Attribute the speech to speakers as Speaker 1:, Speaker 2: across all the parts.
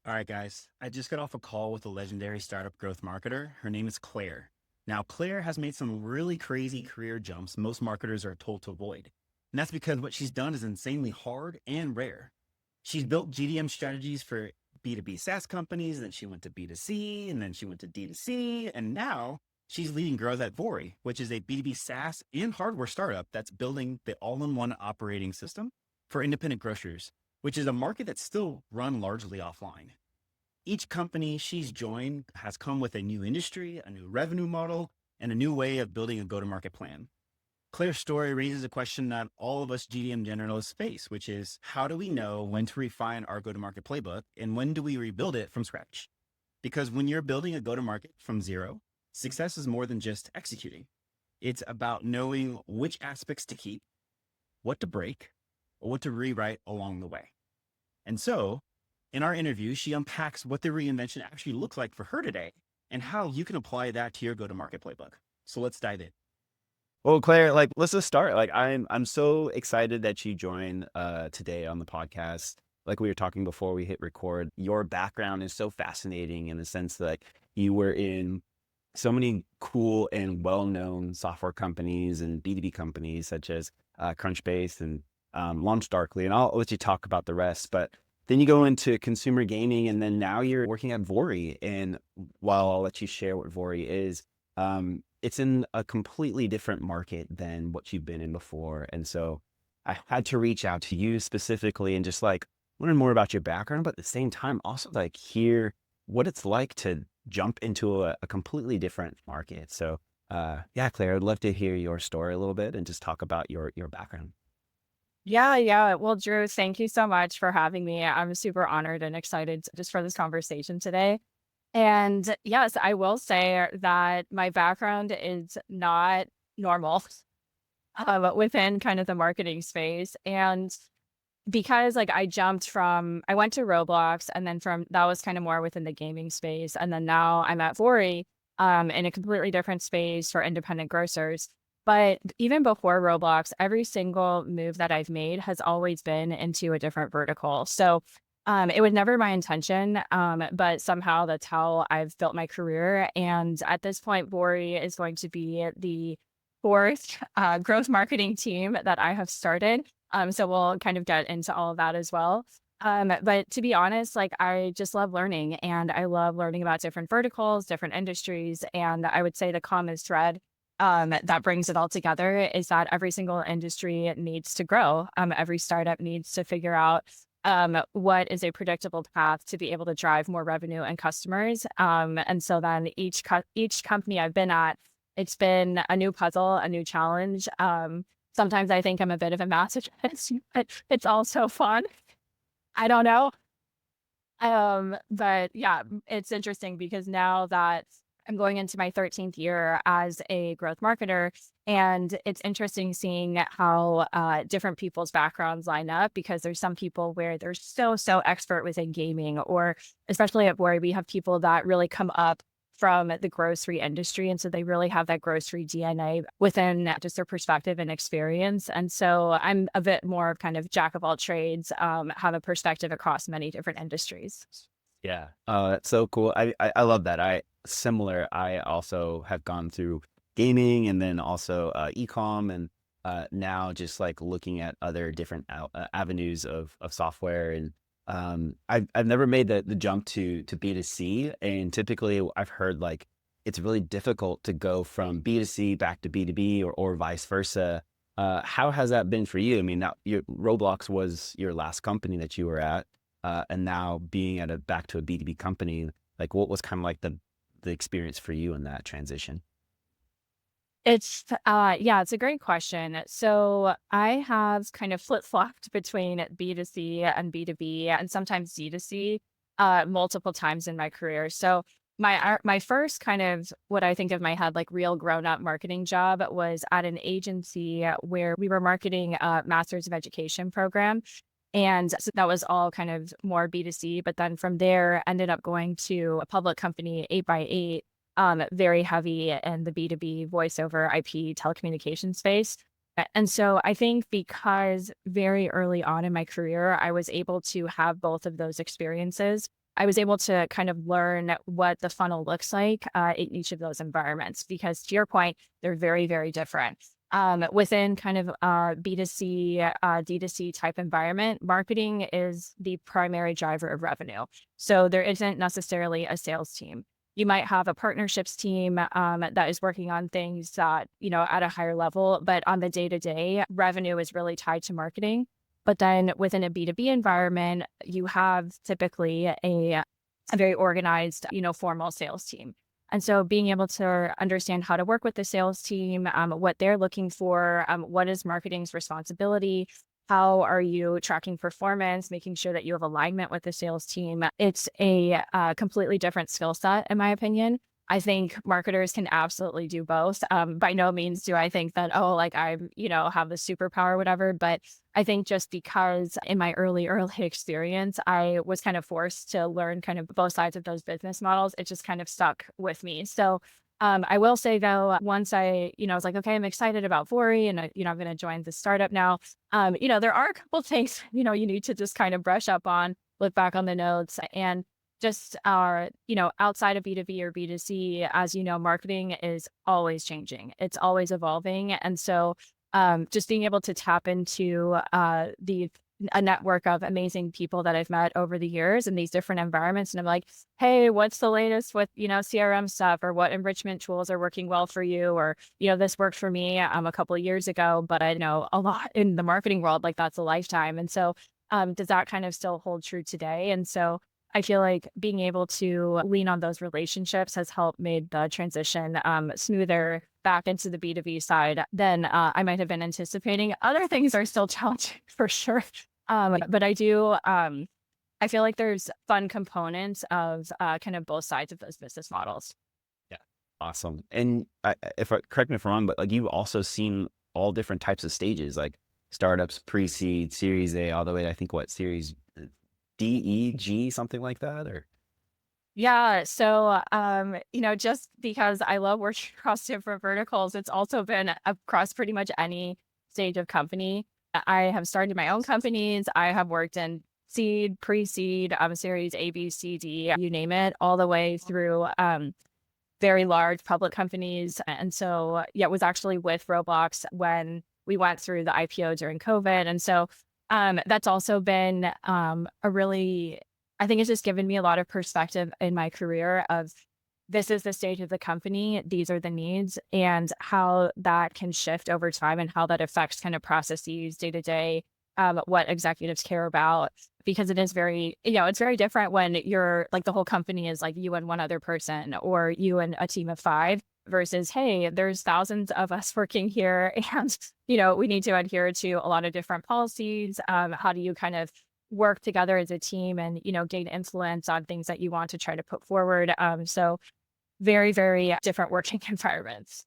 Speaker 1: All right, guys. I just got off a call with a legendary startup growth marketer. Her name is Klaire. Now, Claire has made some really crazy career jumps most marketers are told to avoid. And that's because what she's done is insanely hard and rare. She's built GTM strategies for B2B SaaS companies, then she went to B2C, and then she went to D2C, and now she's leading growth at Vori, which is a B2B SaaS and hardware startup that's building the all-in-one operating system for independent grocers, which is a market that's still run largely offline. Each company she's joined has come with a new industry, a new revenue model, and a new way of building a go-to-market plan. Claire's story raises a question that all of us GDM generalists face, which is how do we know when to refine our go-to-market playbook and when do we rebuild it from scratch? Because when you're building a go-to-market from zero, success is more than just executing. It's about knowing which aspects to keep, what to break, or what to rewrite along the way. And so, in our interview, she unpacks what the reinvention actually looks like for her today and how you can apply that to your go-to-market playbook. So let's dive in.
Speaker 2: Well, Claire, let's just start. I'm so excited that you joined today on the podcast. Like we were talking before we hit record, your background is so fascinating in the sense that you were in so many cool and well-known software companies and B2B companies such as Crunchbase and LaunchDarkly, and I'll let you talk about the rest. But then you go into consumer gaming, and then now you're working at Vori. And while I'll let you share what Vori is, it's in a completely different market than what you've been in before. And so I had to reach out to you specifically and just learn more about your background, but at the same time, also hear what it's like to jump into a completely different market. So, yeah, Claire, I'd love to hear your story a little bit and just talk about your background.
Speaker 3: Yeah. Well, Drew, thank you so much for having me. I'm super honored and excited just for this conversation today. And yes, I will say that my background is not normal within kind of the marketing space. And because I went to Roblox and then from that was kind of more within the gaming space. And then now I'm at Vori in a completely different space for independent grocers. But even before Roblox, every single move that I've made has always been into a different vertical. So it was never my intention, but somehow that's how I've built my career. And at this point, Vori is going to be the fourth growth marketing team that I have started. So we'll kind of get into all of that as well. But to be honest, I just love learning and I love learning about different verticals, different industries. And I would say the common thread that brings it all together is that every single industry needs to grow. Every startup needs to figure out what is a predictable path to be able to drive more revenue and customers. And so then each company I've been at, it's been a new puzzle, a new challenge. Sometimes I think I'm a bit of a masochist, but it's also fun. I don't know. But yeah, it's interesting because now that I'm going into my 13th year as a growth marketer, and it's interesting seeing how different people's backgrounds line up because there's some people where they're so expert within gaming, or especially at where we have people that really come up from the grocery industry. And so they really have that grocery DNA within just their perspective and experience. And so I'm a bit more of kind of jack of all trades, have a perspective across many different industries.
Speaker 2: Yeah. That's so cool. I love that. I also have gone through gaming and then also e-com and now just looking at other different avenues of software. And I've never made the jump to B2C. And typically I've heard it's really difficult to go from B2C back to B2B or vice versa. How has that been for you? I mean, now Roblox was your last company that you were at. And now being back to a B2B company, what was kind of the experience for you in that transition?
Speaker 3: It's a great question. So I have kind of flip-flopped between B2C and B2B and sometimes D2C multiple times in my career. So my first kind of what I think of my head real grown-up marketing job was at an agency where we were marketing a Master's of Education program. And so that was all kind of more B2C. But then from there, ended up going to a public company, 8x8, very heavy in the B2B voice over IP telecommunication space. And so I think because very early on in my career, I was able to have both of those experiences, I was able to kind of learn what the funnel looks like in each of those environments, because to your point, they're very, very different. Within kind of B2C, D2C type environment, marketing is the primary driver of revenue. So there isn't necessarily a sales team. You might have a partnerships team that is working on things that, at a higher level, but on the day-to-day, revenue is really tied to marketing. But then within a B2B environment, you have typically a very organized, formal sales team. And so being able to understand how to work with the sales team, what they're looking for, what is marketing's responsibility, how are you tracking performance, making sure that you have alignment with the sales team. It's a completely different skill set, in my opinion. I think marketers can absolutely do both. By no means do I think that, I'm, have the superpower or whatever. But I think just because in my early experience, I was kind of forced to learn kind of both sides of those business models, it just kind of stuck with me. So I will say though, once I was like, okay, I'm excited about Vori and I'm going to join the startup now. There are a couple things, you need to just kind of brush up on, look back on the notes, and just outside of B2B or B2C, as you know, marketing is always changing. It's always evolving. And so just being able to tap into a network of amazing people that I've met over the years in these different environments. And I'm like, hey, what's the latest with, CRM stuff, or what enrichment tools are working well for you? Or, this worked for me a couple of years ago, but I know a lot in the marketing world, like that's a lifetime. And so does that kind of still hold true today? And so I feel like being able to lean on those relationships has helped made the transition smoother back into the B2B side than I might have been anticipating. Other things are still challenging for sure. But I do, I feel like there's fun components of kind of both sides of those business models.
Speaker 2: Yeah. Awesome. And correct me if I'm wrong, but like you've also seen all different types of stages, like startups, pre-seed, Series A, all the way, I think Series D, E, G, something like that, or?
Speaker 3: Yeah. So, just because I love working across different verticals, it's also been across pretty much any stage of company. I have started my own companies. I have worked in seed, pre-seed, series A, B, C, D, you name it, all the way through very large public companies. And so, yeah, it was actually with Roblox when we went through the IPO during COVID. And so that's also been I think it's just given me a lot of perspective in my career of this is the stage of the company, these are the needs, and how that can shift over time and how that affects kind of processes day to day, what executives care about. Because it is very, it's very different when you're like the whole company is like you and one other person, or you and a team of 5, versus, hey, there's thousands of us working here and, we need to adhere to a lot of different policies. How do you kind of work together as a team and, gain influence on things that you want to try to put forward? So very, very different working environments.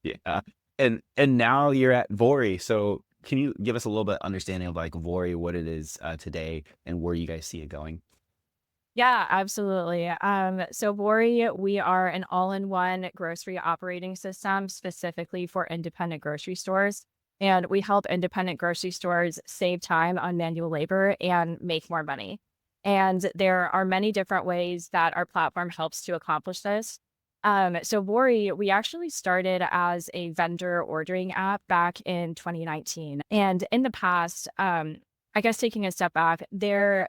Speaker 2: Yeah. And now you're at Vori. So can you give us a little bit of understanding of like Vori, what it is today, and where you guys see it going?
Speaker 3: Yeah, absolutely. So Vori, we are an all-in-one grocery operating system specifically for independent grocery stores. And we help independent grocery stores save time on manual labor and make more money. And there are many different ways that our platform helps to accomplish this. So Vori, we actually started as a vendor ordering app back in 2019. And in the past, I guess taking a step back, there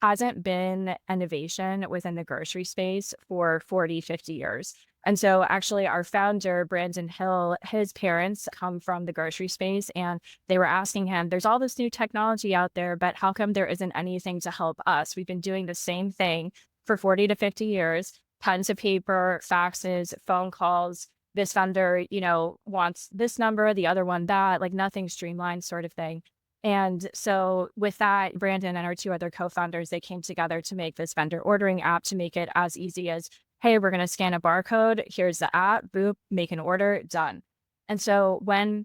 Speaker 3: hasn't been innovation within the grocery space for 40, 50 years. And so actually our founder, Brandon Hill, his parents come from the grocery space, and they were asking him, there's all this new technology out there, but how come there isn't anything to help us? We've been doing the same thing for 40 to 50 years, tons of paper, faxes, phone calls. This vendor, wants this number, the other one that, like nothing streamlined sort of thing. And so with that, Brandon and our 2 other co-founders, they came together to make this vendor ordering app to make it as easy as, hey, we're going to scan a barcode. Here's the app, boop, make an order, done. And so when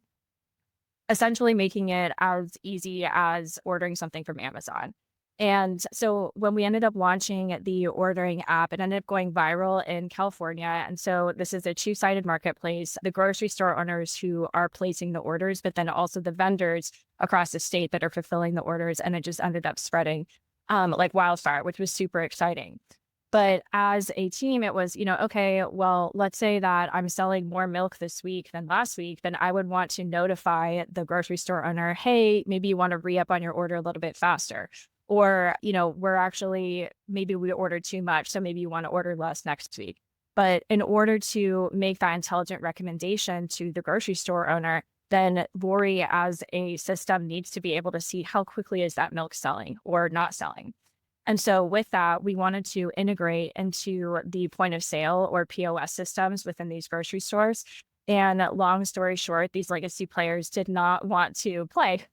Speaker 3: essentially making it as easy as ordering something from Amazon. And so when we ended up launching the ordering app, it ended up going viral in California. And so this is a 2-sided marketplace, the grocery store owners who are placing the orders, but then also the vendors across the state that are fulfilling the orders. And it just ended up spreading like wildfire, which was super exciting. But as a team, it was, okay, well, let's say that I'm selling more milk this week than last week, then I would want to notify the grocery store owner, hey, maybe you want to re-up on your order a little bit faster. Or, maybe we ordered too much, so maybe you want to order less next week. But in order to make that intelligent recommendation to the grocery store owner, then Vori as a system needs to be able to see how quickly is that milk selling or not selling. And so with that, we wanted to integrate into the point of sale or POS systems within these grocery stores. And long story short, these legacy players did not want to play.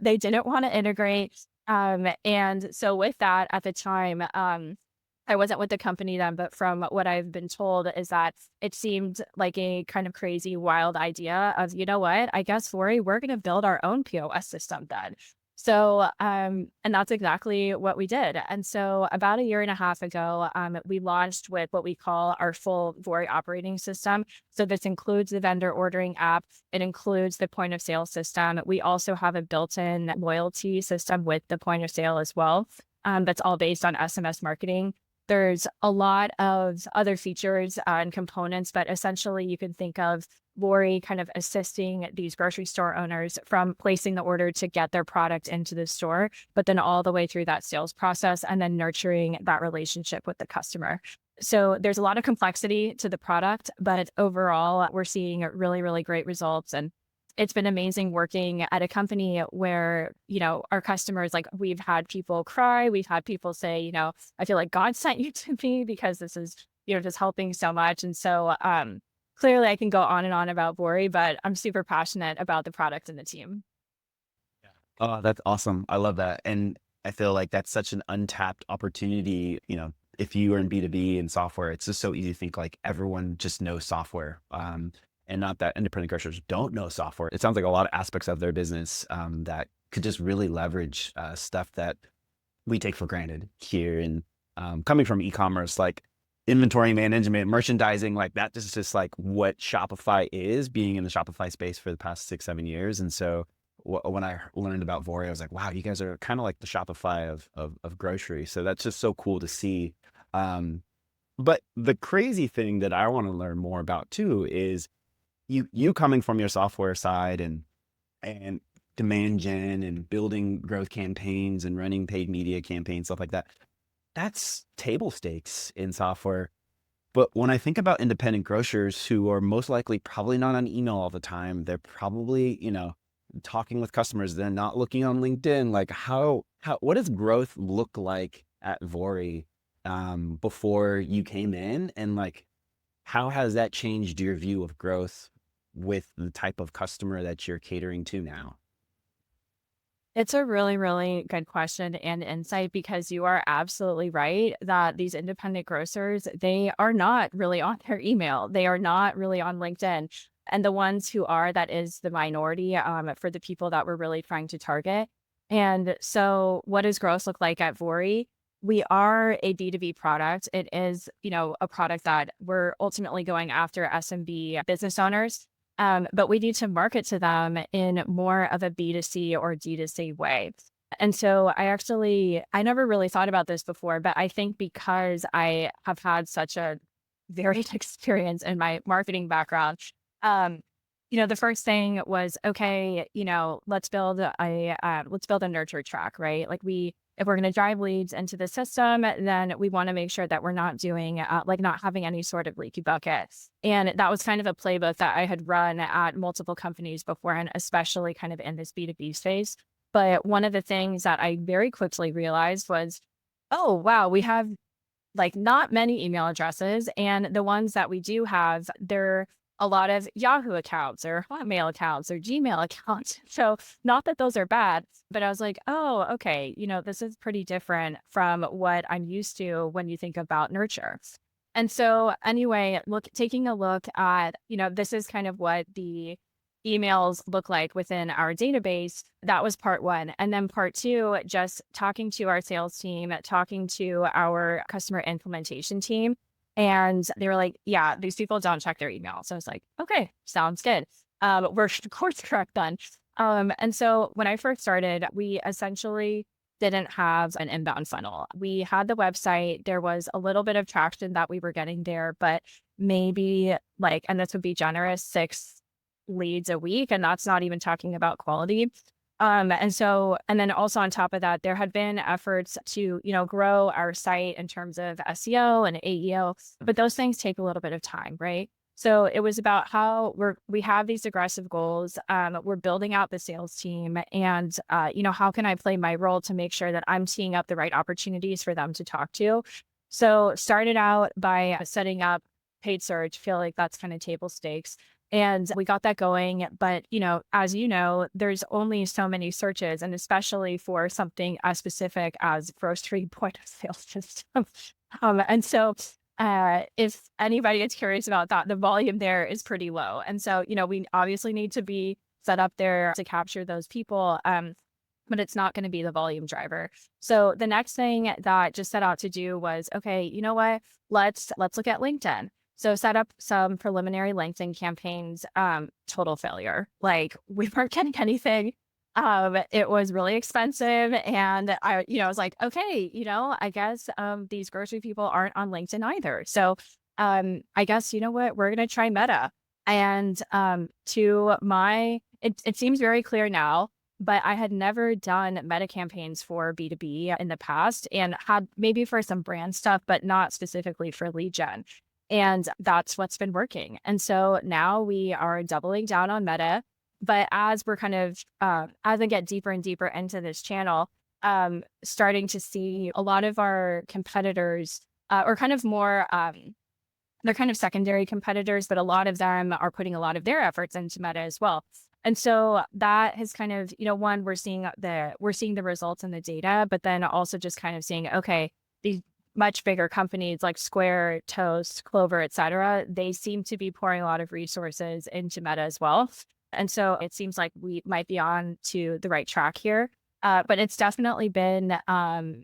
Speaker 3: They didn't want to integrate. And so with that, at the time, I wasn't with the company then, but from what I've been told is that it seemed like a kind of crazy, wild idea of, you know what, I guess, Vori, we're going to build our own POS system then. So, and that's exactly what we did. And so about a year and a half ago, we launched with what we call our full Vori operating system. So this includes the vendor ordering app. It includes the point of sale system. We also have a built-in loyalty system with the point of sale as well. That's all based on SMS marketing. There's a lot of other features and components, but essentially you can think of Vori kind of assisting these grocery store owners from placing the order to get their product into the store, but then all the way through that sales process and then nurturing that relationship with the customer. So there's a lot of complexity to the product, but overall, we're seeing really, really great results. And it's been amazing working at a company where, our customers, like we've had people cry, we've had people say, I feel like God sent you to me because this is, just helping so much. And so clearly I can go on and on about Vori, but I'm super passionate about the product and the team.
Speaker 2: Oh, that's awesome. I love that. And I feel like that's such an untapped opportunity. If you are in B2B and software, it's just so easy to think like everyone just knows software. And not that independent grocers don't know software. It sounds like a lot of aspects of their business that could just really leverage stuff that we take for granted here. And coming from e-commerce, like inventory management, merchandising, like that is just like what Shopify is, being in the Shopify space for the past 6-7 years. And so when I learned about Vori, I was like, wow, you guys are kind of like the Shopify of grocery. So that's just so cool to see. But the crazy thing that I want to learn more about too is you coming from your software side and demand gen and building growth campaigns and running paid media campaigns, stuff like that. That's table stakes in software. But when I think about independent grocers who are most likely probably not on email all the time, they're probably, talking with customers, they're not looking on LinkedIn. Like what does growth look like at Vori before you came in? And like, how has that changed your view of growth with the type of customer that you're catering to now?
Speaker 3: It's a really, really good question and insight because you are absolutely right that these independent grocers, they are not really on their email. They are not really on LinkedIn. And the ones who are, that is the minority for the people that we're really trying to target. And so what does growth look like at Vori? We are a B2B product. It is, a product that we're ultimately going after SMB business owners. But we need to market to them in more of a B2C or D2C way. And so I never really thought about this before, but I think because I have had such a varied experience in my marketing background, the first thing was, okay, let's build a nurture track, right? Like if we're going to drive leads into the system, then we want to make sure that we're not doing not having any sort of leaky buckets. And that was kind of a playbook that I had run at multiple companies before, and especially kind of in this B2B space. But one of the things that I very quickly realized was, oh, wow, we have like not many email addresses. And the ones that we do have, they're a lot of Yahoo accounts or Hotmail accounts or Gmail accounts. So not that those are bad, but I was like, oh, okay, this is pretty different from what I'm used to when you think about nurture. And so anyway, taking a look at, this is kind of what the emails look like within our database. That was part one. And then part two, just talking to our sales team, talking to our customer implementation team. And they were like, yeah, these people don't check their email. So I was like, okay, sounds good. We're course correct then. And so when I first started, we essentially didn't have an inbound funnel. We had the website. There was a little bit of traction that we were getting there, but maybe like, and this would be generous, 6 leads a week. And that's not even talking about quality. And then also on top of that, there had been efforts to, grow our site in terms of SEO and AEO, but those things take a little bit of time, right? So it was about how we have these aggressive goals. We're building out the sales team, and how can I play my role to make sure that I'm teeing up the right opportunities for them to talk to. So started out by setting up paid search. Feel like that's kind of table stakes. And we got that going. But, as you know, there's only so many searches, and especially for something as specific as grocery point of sale system. And so if anybody is curious about that, the volume there is pretty low. And so, we obviously need to be set up there to capture those people. But it's not going to be the volume driver. So the next thing that just set out to do was, okay, you know what? Let's look at LinkedIn. So set up some preliminary LinkedIn campaigns, total failure. Like we weren't getting anything. It was really expensive. And I was like, okay, I guess these grocery people aren't on LinkedIn either. So I guess, you know what, we're going to try Meta. And it seems very clear now, but I had never done Meta campaigns for B2B in the past, and had maybe for some brand stuff, but not specifically for lead gen. And that's what's been working. And so now we are doubling down on Meta. But as we're kind of, as I get deeper and deeper into this channel, starting to see a lot of our competitors, or kind of more, they're kind of secondary competitors, but a lot of them are putting a lot of their efforts into Meta as well. And so that has kind of, one, we're seeing the results in the data, but then also just kind of seeing, okay, these much bigger companies like Square, Toast, Clover, et cetera, they seem to be pouring a lot of resources into Meta as well. And so it seems like we might be on to the right track here. But it's definitely been, I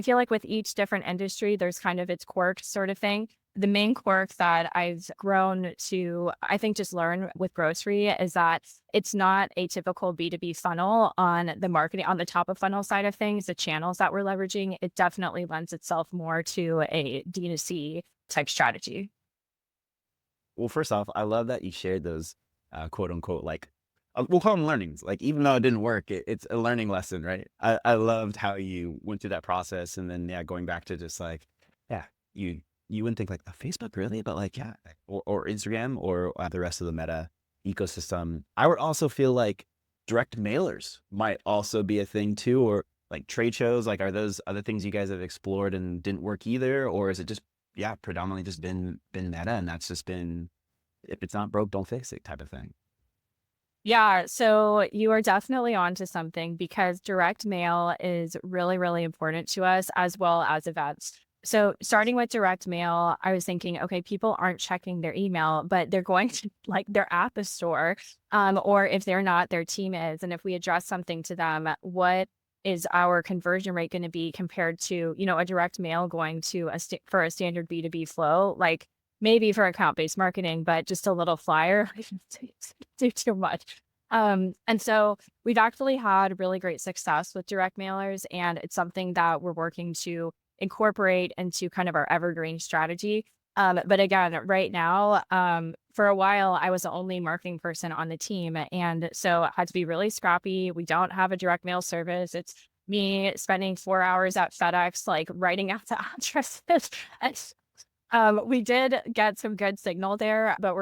Speaker 3: feel like with each different industry, there's kind of its quirk sort of thing. The main quirk that I've grown to, I think, just learn with grocery is that it's not a typical B2B funnel on the marketing, on the top of funnel side of things, the channels that we're leveraging. It definitely lends itself more to a D2C type strategy.
Speaker 2: Well, first off, I love that you shared those quote unquote, like, we'll call them learnings. Like, even though it didn't work, it's a learning lesson, right? I loved how you went through that process. And then, going back to just like, you wouldn't think like, Facebook really? But like, or Instagram or the rest of the Meta ecosystem. I would also feel like direct mailers might also be a thing too, or like trade shows. Like, are those other things you guys have explored and didn't work either? Or is it just, predominantly just been Meta, and that's just been, if it's not broke, don't fix it type of thing?
Speaker 3: Yeah, so you are definitely onto something, because direct mail is really, really important to us, as well as events. So starting with direct mail, I was thinking, okay, people aren't checking their email, but they're going to, like, they're at the store, or if they're not, their team is. And if we address something to them, what is our conversion rate going to be compared to, a direct mail going to for a standard B2B flow? Like, maybe for account-based marketing, but just a little flyer, do too much. And so we've actually had really great success with direct mailers, and it's something that we're working to incorporate into kind of our evergreen strategy. But again, right now, for a while, I was the only marketing person on the team. And so I had to be really scrappy. We don't have a direct mail service. It's me spending 4 hours at FedEx, like writing out the addresses. And we did get some good signal there, but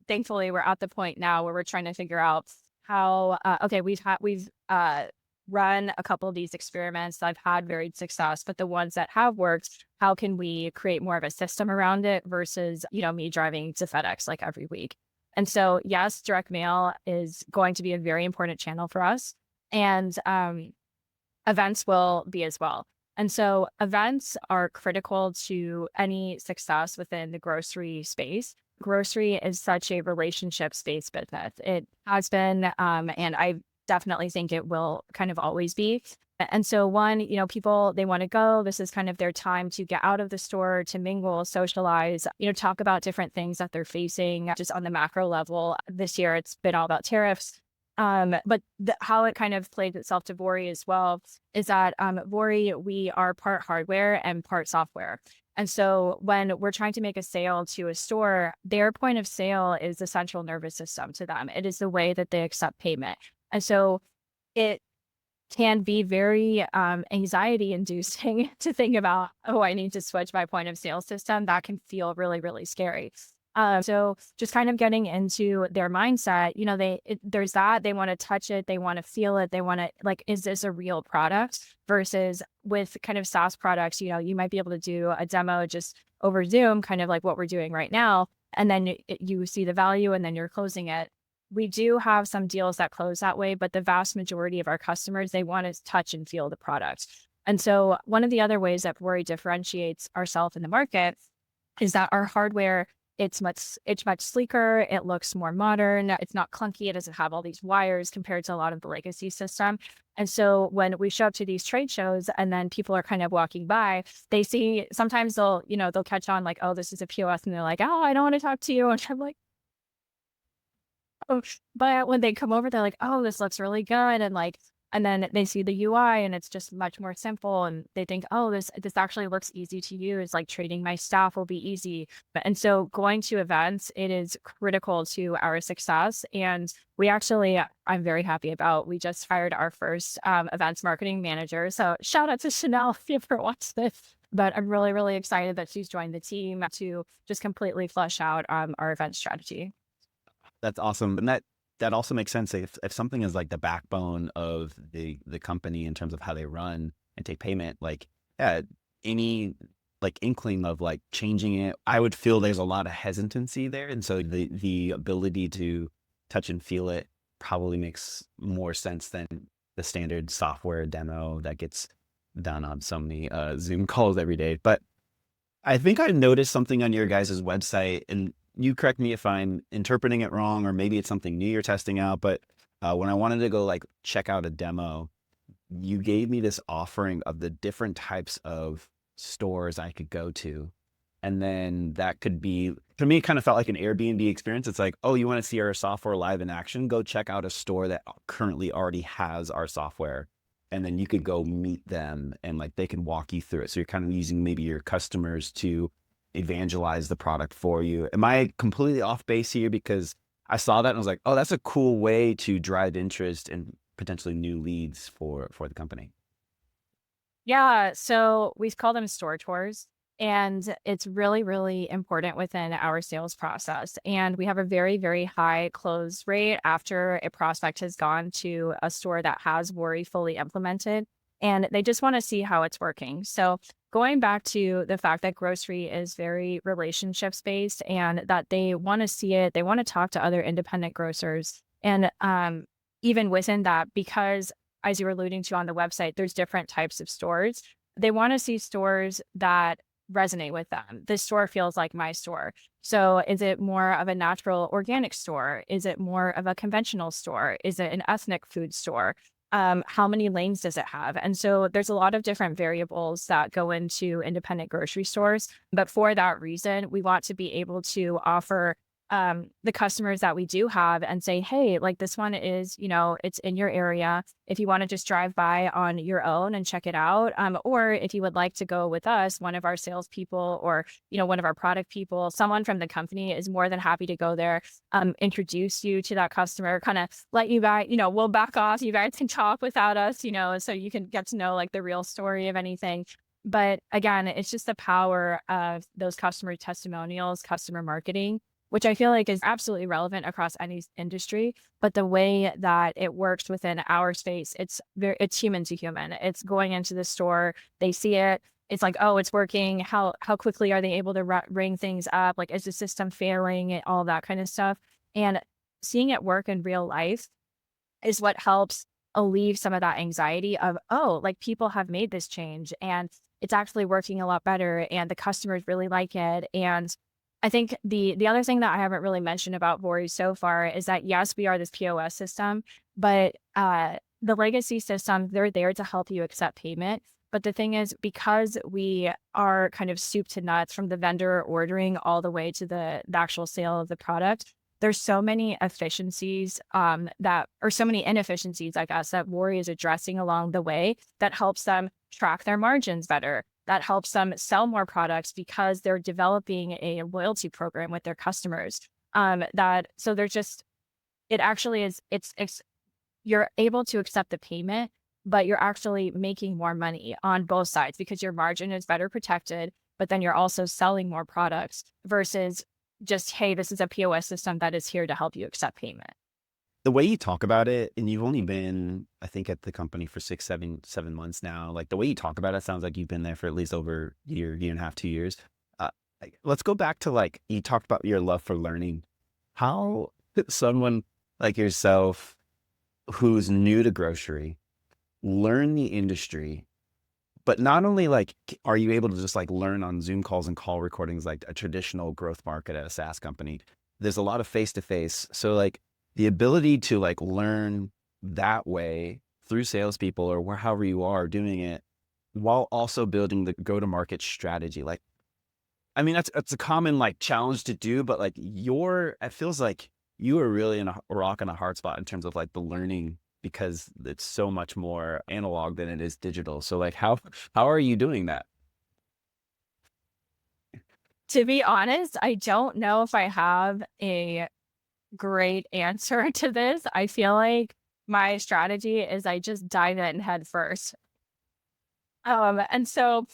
Speaker 3: thankfully, we're at the point now where we're trying to figure out how, we've run a couple of these experiments that have had varied success, but the ones that have worked, how can we create more of a system around it versus, me driving to FedEx like every week? And so, yes, direct mail is going to be a very important channel for us, and events will be as well. And so events are critical to any success within the grocery space. Grocery is such a relationship-based business. It has been, and I definitely think it will kind of always be. And so people, they want to go. This is kind of their time to get out of the store, to mingle, socialize, talk about different things that they're facing just on the macro level. This year, it's been all about tariffs. How it kind of played itself to Vori as well is that Vori, we are part hardware and part software. And so when we're trying to make a sale to a store, their point of sale is the central nervous system to them. It is the way that they accept payment. And so it can be very anxiety inducing to think about, oh, I need to switch my point of sale system. That can feel really, really scary. So just kind of getting into their mindset, there's that they want to touch it, they want to feel it, they want to like, is this a real product? Versus with kind of SaaS products, you might be able to do a demo just over Zoom, kind of like what we're doing right now. And then you see the value and then you're closing it. We do have some deals that close that way, but the vast majority of our customers, they want to touch and feel the product. And so one of the other ways that Vori differentiates ourselves in the market is that our hardware, it's much sleeker. It looks more modern. It's not clunky. It doesn't have all these wires compared to a lot of the legacy system. And so when we show up to these trade shows and then people are kind of walking by, they see, sometimes they'll catch on like, oh, this is a POS. And they're like, oh, I don't want to talk to you. And I'm like, oh, but when they come over, they're like, oh, this looks really good. And then they see the UI and it's just much more simple. And they think, oh, this actually looks easy to use. Like trading my staff will be easy. And so going to events, it is critical to our success. And I'm very happy about, we just hired our first events marketing manager. So shout out to Chanel if you ever watched this. But I'm really, really excited that she's joined the team to just completely flesh out our event strategy.
Speaker 2: That's awesome. And that also makes sense. If something is like the backbone of the company in terms of how they run and take payment, like, yeah, any like inkling of like changing it, I would feel there's a lot of hesitancy there. And so the ability to touch and feel it probably makes more sense than the standard software demo that gets done on so many Zoom calls every day. But I think I noticed something on your guys' website, and you correct me if I'm interpreting it wrong, or maybe it's something new you're testing out. But when I wanted to go like check out a demo, you gave me this offering of the different types of stores I could go to. And then that could be, to me, it kind of felt like an Airbnb experience. It's like, oh, you want to see our software live in action? Go check out a store that currently already has our software. And then you could go meet them and like they can walk you through it. So you're kind of using maybe your customers to evangelize the product for you. Am I completely off base here? Because I saw that and I was like, oh, that's a cool way to drive interest and potentially new leads for the company.
Speaker 3: Yeah, so we call them store tours, and it's really, really important within our sales process. And we have a very, very high close rate after a prospect has gone to a store that has Vori fully implemented, and they just want to see how it's working. So going back to the fact that grocery is very relationships based and that they want to see it, they want to talk to other independent grocers. And even within that, because as you were alluding to on the website, there's different types of stores. They want to see stores that resonate with them. This store feels like my store. So is it more of a natural organic store? Is it more of a conventional store? Is it an ethnic food store? How many lanes does it have? And so there's a lot of different variables that go into independent grocery stores. But for that reason, we want to be able to offer the customers that we do have and say, hey, like this one is, it's in your area. If you want to just drive by on your own and check it out, or if you would like to go with us, one of our salespeople or, one of our product people, someone from the company is more than happy to go there, introduce you to that customer, kind of let you guys, we'll back off. You guys can talk without us, so you can get to know like the real story of anything. But again, it's just the power of those customer testimonials, customer marketing, which I feel like is absolutely relevant across any industry. But the way that it works within our space, it's human to human. It's going into the store, they see it. It's like, oh, it's working. How quickly are they able to ring things up? Like, is the system failing? And all that kind of stuff. And seeing it work in real life is what helps alleviate some of that anxiety of, oh, like people have made this change and it's actually working a lot better and the customers really like it. And I think the other thing that I haven't really mentioned about Vori so far is that, yes, we are this POS system, but the legacy systems, they're there to help you accept payment. But the thing is, because we are kind of soup to nuts from the vendor ordering all the way to the actual sale of the product, there's so many efficiencies that, or so many inefficiencies, I guess, that Vori is addressing along the way that helps them track their margins better, that helps them sell more products because they're developing a loyalty program with their customers. That so they're just it actually is it's you're able to accept the payment, but you're actually making more money on both sides because your margin is better protected, but then you're also selling more products versus just, hey, this is a POS system that is here to help you accept payment.
Speaker 2: The way you talk about it, and you've only been, I think, at the company for 7 months now. Like the way you talk about it sounds like you've been there for at least over a year and a half, 2 years. Let's go back to like, you talked about your love for learning. How did someone like yourself who's new to grocery learn the industry, but not only like, are you able to just like learn on Zoom calls and call recordings like a traditional growth market at a SaaS company? There's a lot of face-to-face. So like the ability to like learn that way through salespeople or however you are doing it while also building the go-to-market strategy. Like, I mean, that's a common like challenge to do, but like it feels like you are really in a rock and a hard spot in terms of like the learning because it's so much more analog than it is digital. So like, how are you doing that?
Speaker 3: To be honest, I don't know if I have a great answer to this. I feel like my strategy is I just dive in head first. And so,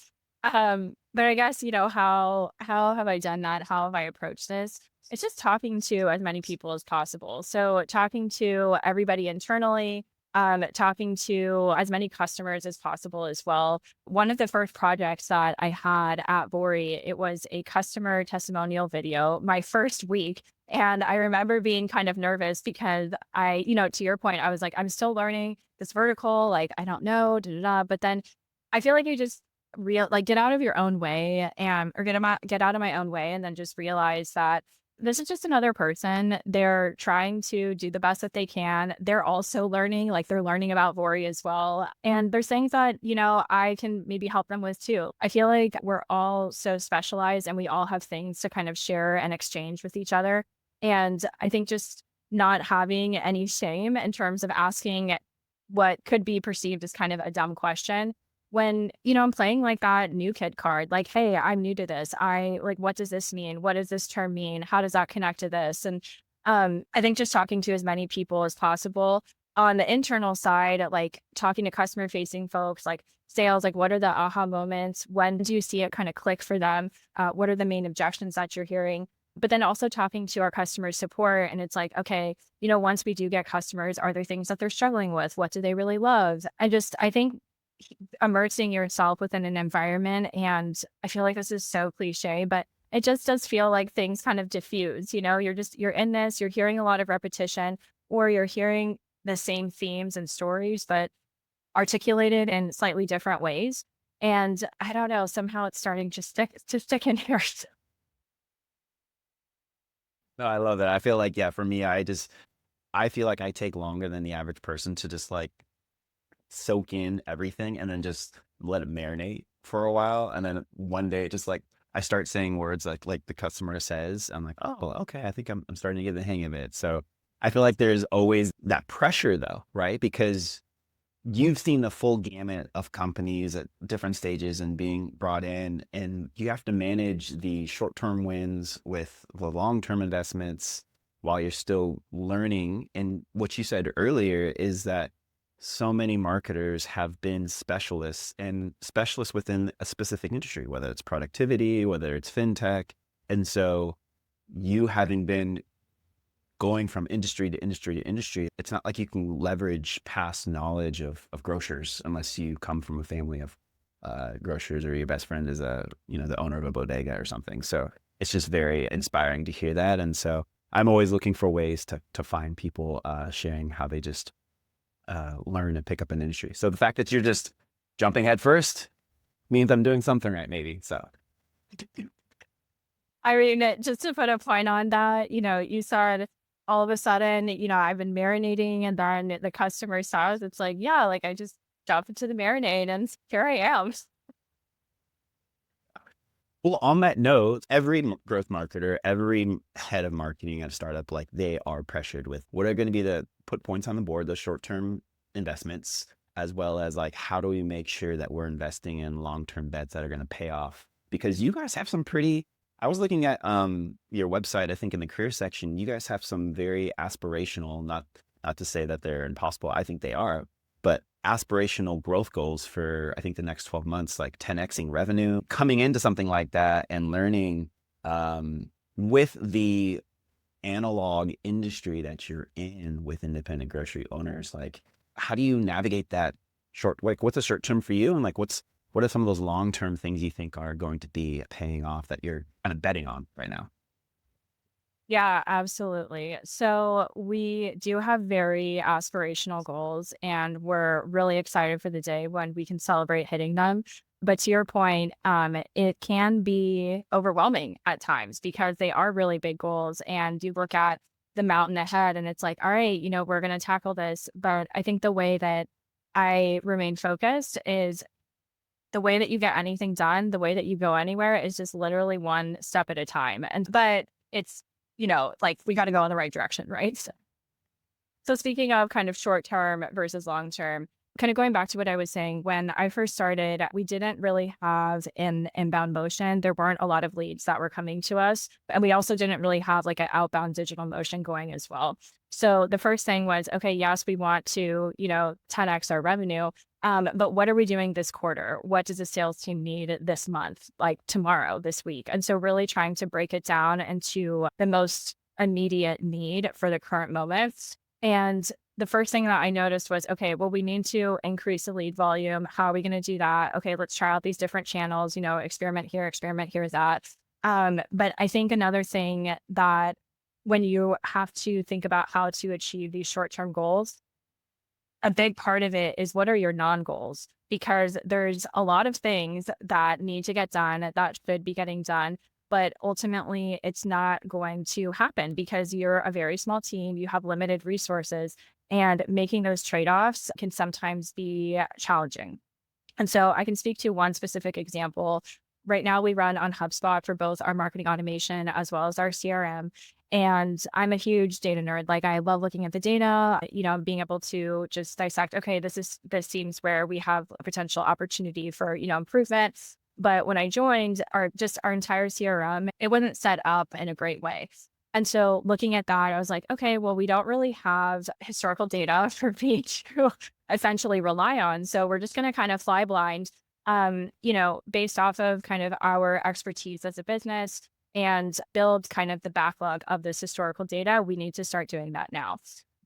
Speaker 3: but I guess, how have I done that? How have I approached this? It's just talking to as many people as possible. So talking to everybody internally, talking to as many customers as possible as well. One of the first projects that I had at Vori, it was a customer testimonial video, my first week. And I remember being kind of nervous because to your point, I was like, I'm still learning this vertical. Like, I don't know, da, da, da. But then I feel like you just get out of your own way or get out of my own way and then just realize that this is just another person. They're trying to do the best that they can. They're also learning, like they're learning about Vori as well. And there's things that, I can maybe help them with too. I feel like we're all so specialized and we all have things to kind of share and exchange with each other. And I think just not having any shame in terms of asking what could be perceived as kind of a dumb question when, I'm playing like that new kid card, like, hey, I'm new to this. What does this mean? What does this term mean? How does that connect to this? And I think just talking to as many people as possible on the internal side, like talking to customer facing folks, like sales, like what are the aha moments? When do you see it kind of click for them? What are the main objections that you're hearing? But then also talking to our customer support. And it's like, okay, once we do get customers, are there things that they're struggling with? What do they really love? I think immersing yourself within an environment. And I feel like this is so cliche, but it just does feel like things kind of diffuse. You're in this, you're hearing a lot of repetition, or you're hearing the same themes and stories, but articulated in slightly different ways. And I don't know, somehow it's starting to stick in here.
Speaker 2: No, I love that. I feel like, yeah, for me, I feel like I take longer than the average person to just like soak in everything and then just let it marinate for a while. And then one day, just like I start saying words like the customer says, I'm like, oh, well, okay, I think I'm starting to get the hang of it. So I feel like there's always that pressure though, right? Because you've seen the full gamut of companies at different stages and being brought in, and you have to manage the short-term wins with the long-term investments while you're still learning. And what you said earlier is that so many marketers have been specialists within a specific industry, whether it's productivity, whether it's fintech. And so you having been going from industry to industry to industry, it's not like you can leverage past knowledge of grocers unless you come from a family of grocers or your best friend is the owner of a bodega or something. So it's just very inspiring to hear that. And so I'm always looking for ways to find people sharing how they just learn and pick up an industry. So the fact that you're just jumping head first means I'm doing something right, maybe. So
Speaker 3: I mean, just to put a point on that, you said all of a sudden, I've been marinating and then the customer says, it's like, yeah, like I just jump into the marinade and here I am.
Speaker 2: Well, on that note, every growth marketer, every head of marketing at a startup, like they are pressured with what are going to be the put points on the board, the short-term investments, as well as like, how do we make sure that we're investing in long-term bets that are going to pay off? Because you guys have some pretty, I was looking at your website, I think in the career section, you guys have some very aspirational, not to say that they're impossible, I think they are, but aspirational growth goals for, I think, the next 12 months, like 10xing revenue. Coming into something like that and learning with the analog industry that you're in with independent grocery owners, like how do you navigate that like what's a short term for you? And like what are some of those long-term things you think are going to be paying off that you're kind of betting on right now?
Speaker 3: Yeah, absolutely. So we do have very aspirational goals, and we're really excited for the day when we can celebrate hitting them. But to your point, it can be overwhelming at times because they are really big goals, and you look at the mountain ahead, and it's like, all right, we're going to tackle this. But I think the way that I remain focused is the way that you get anything done, the way that you go anywhere is just literally one step at a time. But it's, like we got to go in the right direction, right? So speaking of kind of short term versus long term, kind of going back to what I was saying, when I first started, we didn't really have an inbound motion. There weren't a lot of leads that were coming to us. And we also didn't really have like an outbound digital motion going as well. So the first thing was, okay, yes, we want to, 10x our revenue. But what are we doing this quarter? What does the sales team need this month, like tomorrow, this week? And so really trying to break it down into the most immediate need for the current moments. And the first thing that I noticed was, okay, well, we need to increase the lead volume. How are we going to do that? Okay, let's try out these different channels, experiment here, that. But I think another thing that when you have to think about how to achieve these short-term goals, a big part of it is what are your non-goals? Because there's a lot of things that need to get done that should be getting done, but ultimately it's not going to happen because you're a very small team, you have limited resources, and making those trade-offs can sometimes be challenging. And so I can speak to one specific example. Right now, we run on HubSpot for both our marketing automation as well as our CRM. And I'm a huge data nerd. Like I love looking at the data, being able to just dissect, okay, this seems where we have a potential opportunity for, improvement. But when I joined our entire CRM, it wasn't set up in a great way. And so looking at that, I was like, okay, well, we don't really have historical data for me to essentially rely on. So we're just going to kind of fly blind, based off of kind of our expertise as a business and build kind of the backlog of this historical data. We need to start doing that now.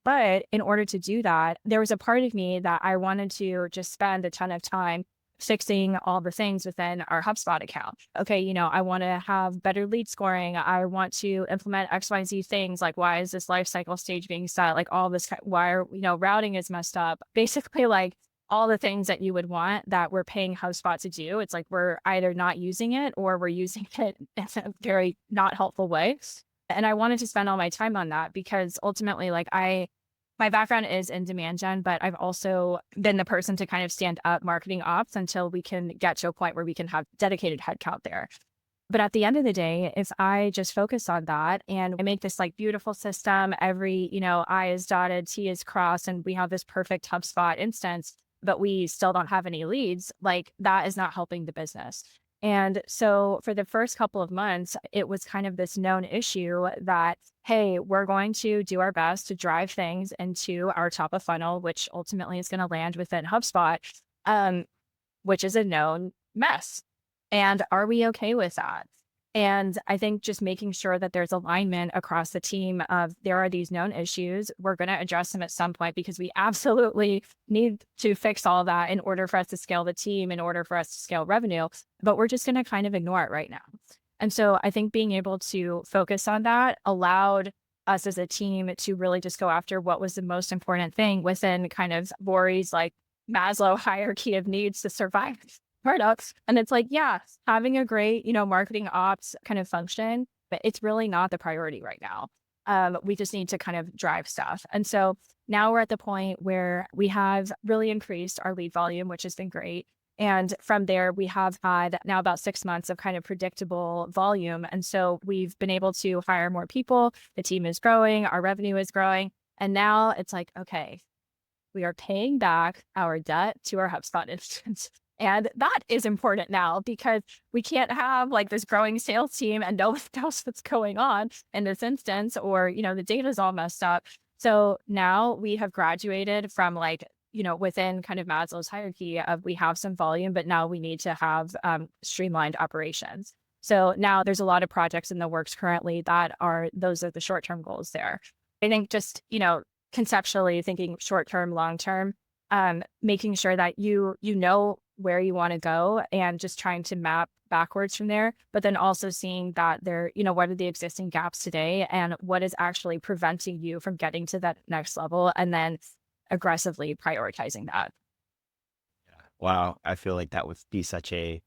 Speaker 3: But in order to do that, there was a part of me that I wanted to just spend a ton of time fixing all the things within our HubSpot account. Okay, I want to have better lead scoring. I want to implement XYZ things, like why is this life cycle stage being set? Like all this, why are, routing is messed up. Basically, like all the things that you would want that we're paying HubSpot to do. It's like we're either not using it or we're using it in a very not helpful way. And I wanted to spend all my time on that because ultimately, like my background is in demand gen, but I've also been the person to kind of stand up marketing ops until we can get to a point where we can have dedicated headcount there. But at the end of the day, if I just focus on that and I make this like beautiful system, every, I is dotted, T is crossed, and we have this perfect HubSpot instance, but we still don't have any leads, like that is not helping the business. And so for the first couple of months, it was kind of this known issue that, hey, we're going to do our best to drive things into our top of funnel, which ultimately is going to land within HubSpot, which is a known mess. And are we okay with that? And I think just making sure that there's alignment across the team of there are these known issues. We're going to address them at some point because we absolutely need to fix all that in order for us to scale the team, in order for us to scale revenue. But we're just going to kind of ignore it right now. And so I think being able to focus on that allowed us as a team to really just go after what was the most important thing within kind of Vori's like Maslow hierarchy of needs to survive startups. And it's like, yeah, having a great, marketing ops kind of function, but it's really not the priority right now. We just need to kind of drive stuff. And so now we're at the point where we have really increased our lead volume, which has been great. And from there, we have had now about 6 months of kind of predictable volume. And so we've been able to hire more people. The team is growing, our revenue is growing. And now it's like, okay, we are paying back our debt to our HubSpot instance. And that is important now because we can't have like this growing sales team and no one knows what's going on in this instance, or, the data is all messed up. So now we have graduated from like, within kind of Maslow's hierarchy of we have some volume, but now we need to have streamlined operations. So now there's a lot of projects in the works currently those are the short-term goals there. I think just, conceptually thinking short-term, long-term, making sure that you know where you want to go and just trying to map backwards from there, but then also seeing that what are the existing gaps today and what is actually preventing you from getting to that next level, and then aggressively prioritizing that.
Speaker 2: Wow. I feel like that would be such a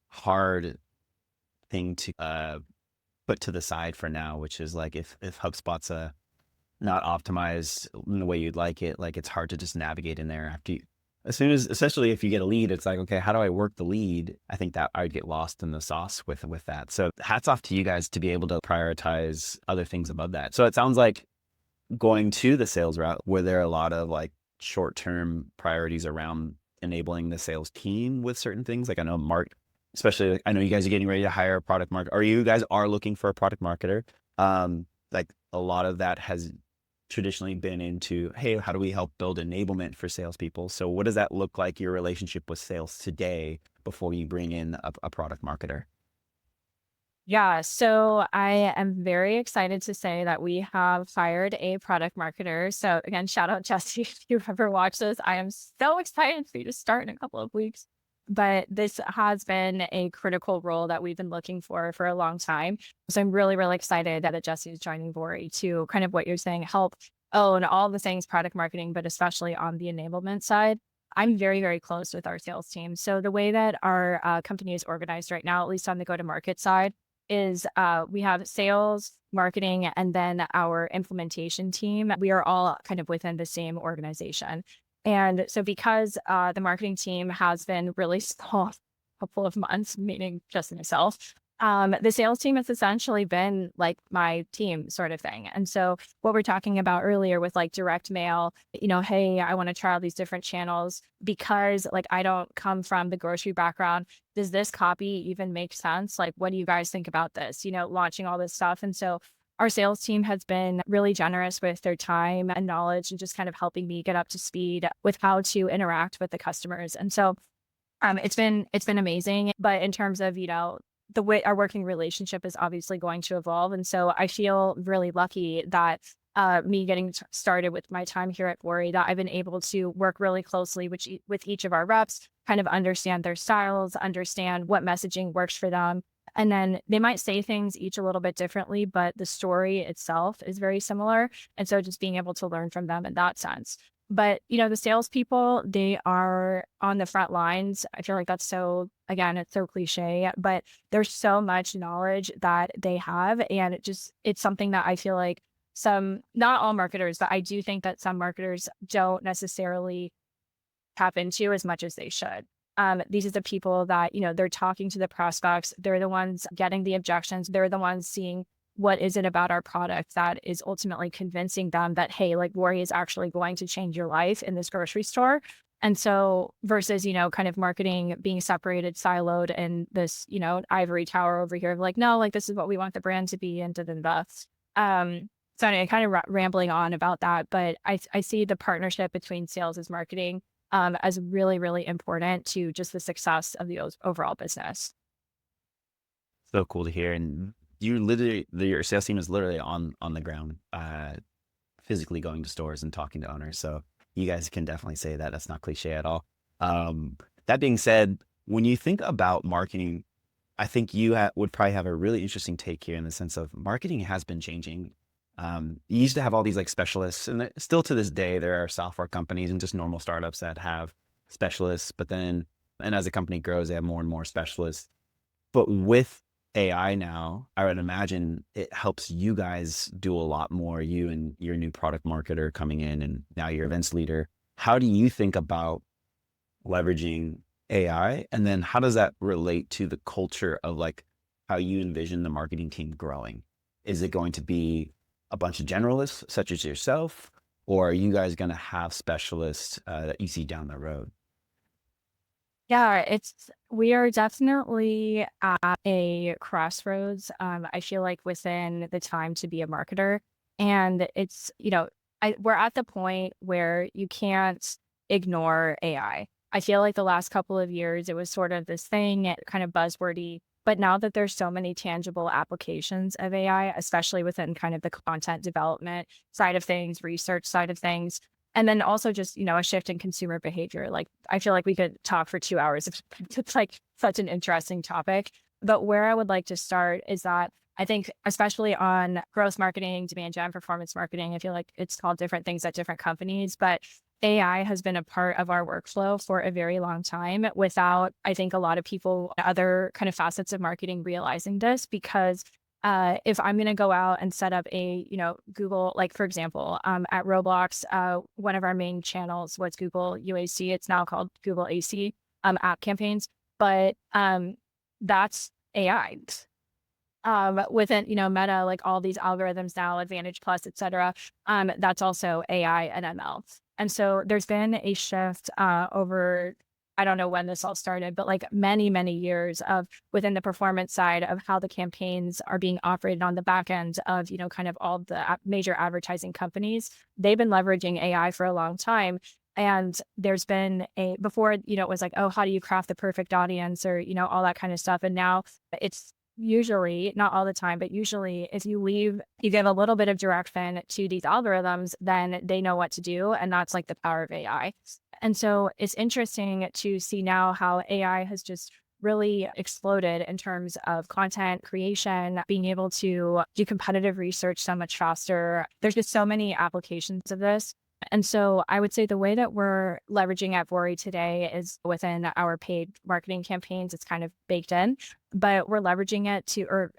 Speaker 2: hard thing to put to the side for now, which is like if HubSpot's not optimized in the way you'd like it, like it's hard to just navigate in there especially if you get a lead, it's like, okay, how do I work the lead? I think that I'd get lost in the sauce with that. So hats off to you guys to be able to prioritize other things above that. So it sounds like going to the sales route, were there a lot of like short-term priorities around enabling the sales team with certain things? Like I know especially I know you guys are getting ready to hire a product marketer, or you guys are looking for a product marketer. Like a lot of that has traditionally been into, hey, how do we help build enablement for salespeople? So what does that look like, your relationship with sales today before you bring in a product marketer?
Speaker 3: Yeah, so I am very excited to say that we have hired a product marketer. So again, shout out Jesse, if you've ever watched this. I am so excited for you to start in a couple of weeks. But this has been a critical role that we've been looking for a long time. So I'm really, really excited that Jesse is joining Vori to kind of what you're saying, help own all the things product marketing, but especially on the enablement side. I'm very, very close with our sales team. So the way that our company is organized right now, at least on the go-to-market side, is we have sales, marketing, and then our implementation team. We are all kind of within the same organization. And so because the marketing team has been really small, a couple of months, meaning just myself, the sales team has essentially been like my team sort of thing. And so what we're talking about earlier with like direct mail, hey, I want to try all these different channels because like I don't come from the grocery background. Does this copy even make sense? Like, what do you guys think about this? Launching all this stuff. And so our sales team has been really generous with their time and knowledge and just kind of helping me get up to speed with how to interact with the customers. And so it's been amazing. But in terms of, the way our working relationship is obviously going to evolve. And so I feel really lucky that me getting started with my time here at Vori, that I've been able to work really closely with each of our reps, kind of understand their styles, understand what messaging works for them. And then they might say things each a little bit differently, but the story itself is very similar. And so just being able to learn from them in that sense. But, the salespeople, they are on the front lines. I feel like that's again, it's so cliche, but there's so much knowledge that they have. And it's something that I feel like not all marketers, but I do think that some marketers don't necessarily tap into as much as they should. These are the people that, they're talking to the prospects. They're the ones getting the objections. They're the ones seeing what is it about our product that is ultimately convincing them that, hey, like Vori is actually going to change your life in this grocery store. And so versus, kind of marketing being separated, siloed, and this, ivory tower over here of like, no, like this is what we want the brand to be, and da. So anyway, kind of rambling on about that, but I see the partnership between sales and marketing as really, really important to just the success of the overall business.
Speaker 2: So cool to hear. And your sales team is literally on the ground, physically going to stores and talking to owners. So you guys can definitely say that. That's not cliche at all. That being said, when you think about marketing, I think you would probably have a really interesting take here in the sense of marketing has been changing. You used to have all these like specialists, and still to this day, there are software companies and just normal startups that have specialists, and as a company grows, they have more and more specialists. But with AI now, I would imagine it helps you guys do a lot more, you and your new product marketer coming in and now your events leader. How do you think about leveraging AI? And then how does that relate to the culture of like how you envision the marketing team growing? Is it going to be a bunch of generalists such as yourself, or are you guys going to have specialists that you see down the road?
Speaker 3: Yeah, we are definitely at a crossroads. I feel like within the time to be a marketer, and we're at the point where you can't ignore AI. I feel like the last couple of years it was sort of this thing, kind of buzzwordy. But now that there's so many tangible applications of AI, especially within kind of the content development side of things, research side of things, and then also just, a shift in consumer behavior. Like, I feel like we could talk for 2 hours. It's like such an interesting topic. But where I would like to start is that I think, especially on growth marketing, demand gen, performance marketing, I feel like it's called different things at different companies, but AI has been a part of our workflow for a very long time without, I think, a lot of people, other kind of facets of marketing realizing this because if I'm going to go out and set up a, Google, like for example, at Roblox, one of our main channels was Google UAC. It's now called Google AC app campaigns, but that's AI. Within, Meta, like all these algorithms now, Advantage Plus, et cetera, that's also AI and ML. And so there's been a shift over, I don't know when this all started, but like many, many years of within the performance side of how the campaigns are being operated on the back end of, kind of all the major advertising companies. They've been leveraging AI for a long time. And there's been before, it was like, oh, how do you craft the perfect audience or, all that kind of stuff. And now it's usually, not all the time, but usually if you give a little bit of direction to these algorithms, then they know what to do. And that's like the power of AI. And so it's interesting to see now how AI has just really exploded in terms of content creation, being able to do competitive research so much faster. There's just so many applications of this. And so I would say the way that we're leveraging at Vori today is within our paid marketing campaigns. It's kind of baked in, but we're leveraging it I've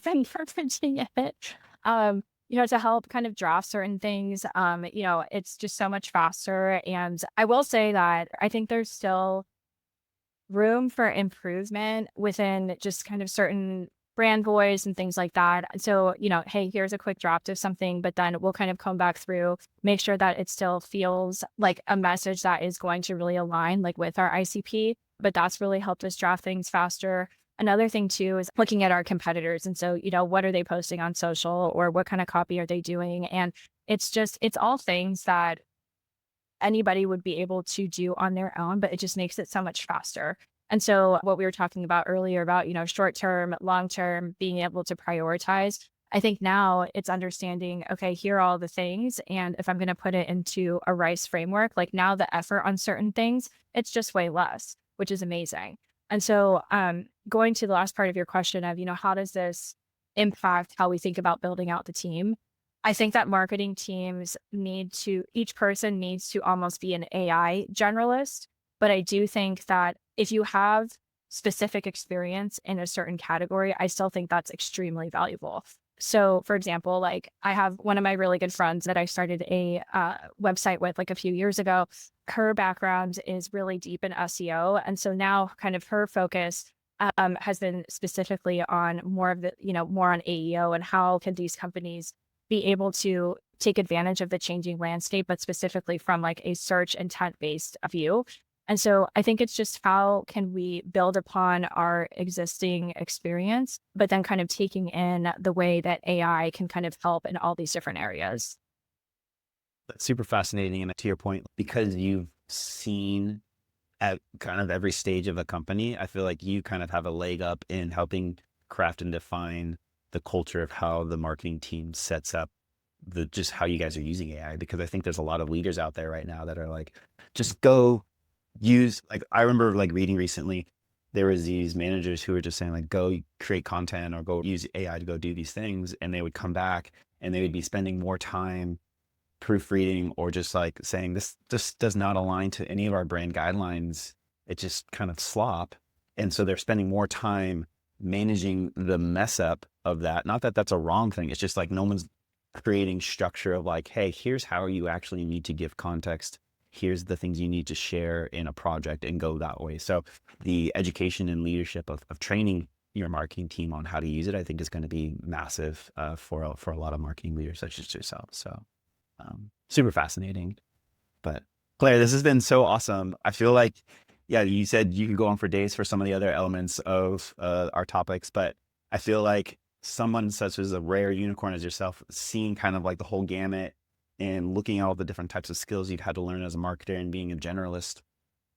Speaker 3: been leveraging it, to help kind of draft certain things. It's just so much faster. And I will say that I think there's still room for improvement within just kind of certain brand voice and things like that. So, hey, here's a quick draft of something, but then we'll kind of come back through, make sure that it still feels like a message that is going to really align like with our ICP. But that's really helped us draft things faster. Another thing too is looking at our competitors. And so, what are they posting on social or what kind of copy are they doing? And it's all things that anybody would be able to do on their own, but it just makes it so much faster. And so what we were talking about earlier about, short term, long term, being able to prioritize, I think now it's understanding, okay, here are all the things. And if I'm going to put it into a RICE framework, like now the effort on certain things, it's just way less, which is amazing. And so going to the last part of your question of, how does this impact how we think about building out the team? I think that marketing teams each person needs to almost be an AI generalist. But I do think that if you have specific experience in a certain category, I still think that's extremely valuable. So for example, like I have one of my really good friends that I started a website with like a few years ago. Her background is really deep in SEO. And so now kind of her focus has been specifically on more on AEO and how can these companies be able to take advantage of the changing landscape, but specifically from like a search intent-based view. And so I think it's just how can we build upon our existing experience, but then kind of taking in the way that AI can kind of help in all these different areas.
Speaker 2: That's super fascinating. And to your point, because you've seen at kind of every stage of a company, I feel like you kind of have a leg up in helping craft and define the culture of how the marketing team sets up just how you guys are using AI. Because I think there's a lot of leaders out there right now that are like, just go like I remember like reading recently, there was these managers who were just saying like, go create content or go use AI to go do these things. And they would come back and they would be spending more time proofreading or just like saying this does not align to any of our brand guidelines. It just kind of slop. And so they're spending more time managing the mess up of that. Not that that's a wrong thing. It's just like no one's creating structure of like, hey, here's how you actually need to give context here's the things you need to share in a project and go that way. So the education and leadership of training your marketing team on how to use it, I think is going to be massive for a lot of marketing leaders such as yourself. So super fascinating. But Klaire, this has been so awesome. I feel like, yeah, you said you could go on for days for some of the other elements of our topics, but I feel like someone such as a rare unicorn as yourself, seeing kind of like the whole gamut and looking at all the different types of skills you've had to learn as a marketer and being a generalist,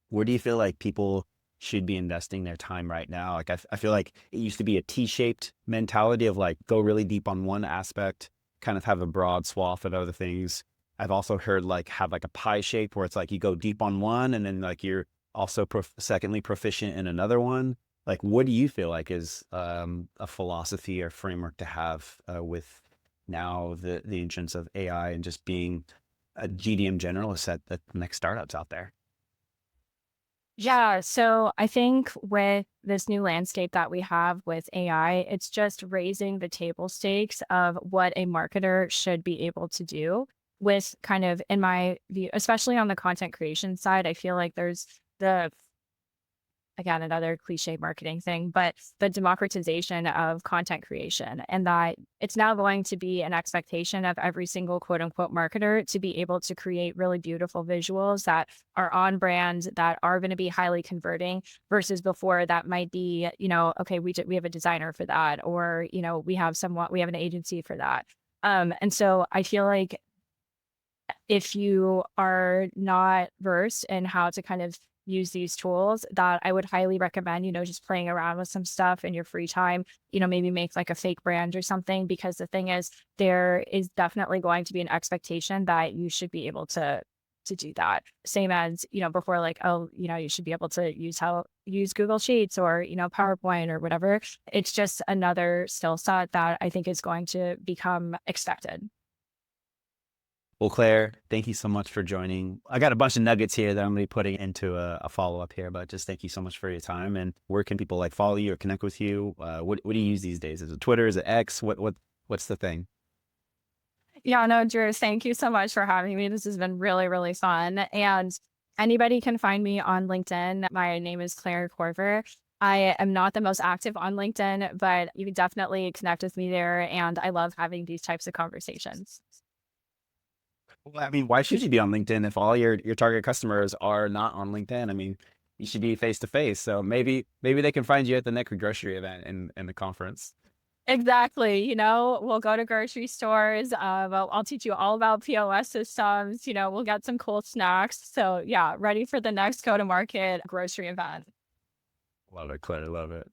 Speaker 2: where do you feel like people should be investing their time right now? Like, I feel like it used to be a T-shaped mentality of like, go really deep on one aspect, kind of have a broad swath of other things. I've also heard like have like a pie shape where it's like you go deep on one and then like you're also secondly proficient in another one. Like, what do you feel like is a philosophy or framework to have with now the entrance of AI and just being a GDM generalist at the next startups out there?
Speaker 3: Yeah, so I think with this new landscape that we have with AI, it's just raising the table stakes of what a marketer should be able to do with kind of, in my view, especially on the content creation side. I feel like there's the again, another cliche marketing thing, but the democratization of content creation, and that it's now going to be an expectation of every single quote unquote marketer to be able to create really beautiful visuals that are on brand, that are going to be highly converting, versus before that might be, okay, we have a designer for that, or, we have an agency for that. And so I feel like if you are not versed in how to kind of use these tools, that I would highly recommend, just playing around with some stuff in your free time, maybe make like a fake brand or something, because the thing is, there is definitely going to be an expectation that you should be able to do that. Same as, before, like, oh, you should be able to use Google Sheets or, PowerPoint or whatever. It's just another skill set that I think is going to become expected.
Speaker 2: Well, Klaire, thank you so much for joining. I got a bunch of nuggets here that I'm going to be putting into a follow-up here, but just thank you so much for your time. And where can people like follow you or connect with you? What do you use these days? Is it Twitter? Is it X? What's the thing?
Speaker 3: Yeah, no, Drew, thank you so much for having me. This has been really, really fun. And anybody can find me on LinkedIn. My name is Klaire Corver. I am not the most active on LinkedIn, but you can definitely connect with me there. And I love having these types of conversations.
Speaker 2: Well, I mean, why should you be on LinkedIn if all your target customers are not on LinkedIn? I mean, you should be face to face. So maybe they can find you at the next grocery event in the conference.
Speaker 3: Exactly. We'll go to grocery stores. I'll teach you all about POS systems. We'll get some cool snacks. So yeah, ready for the next go to market grocery event.
Speaker 2: Love it, Klaire. Love it.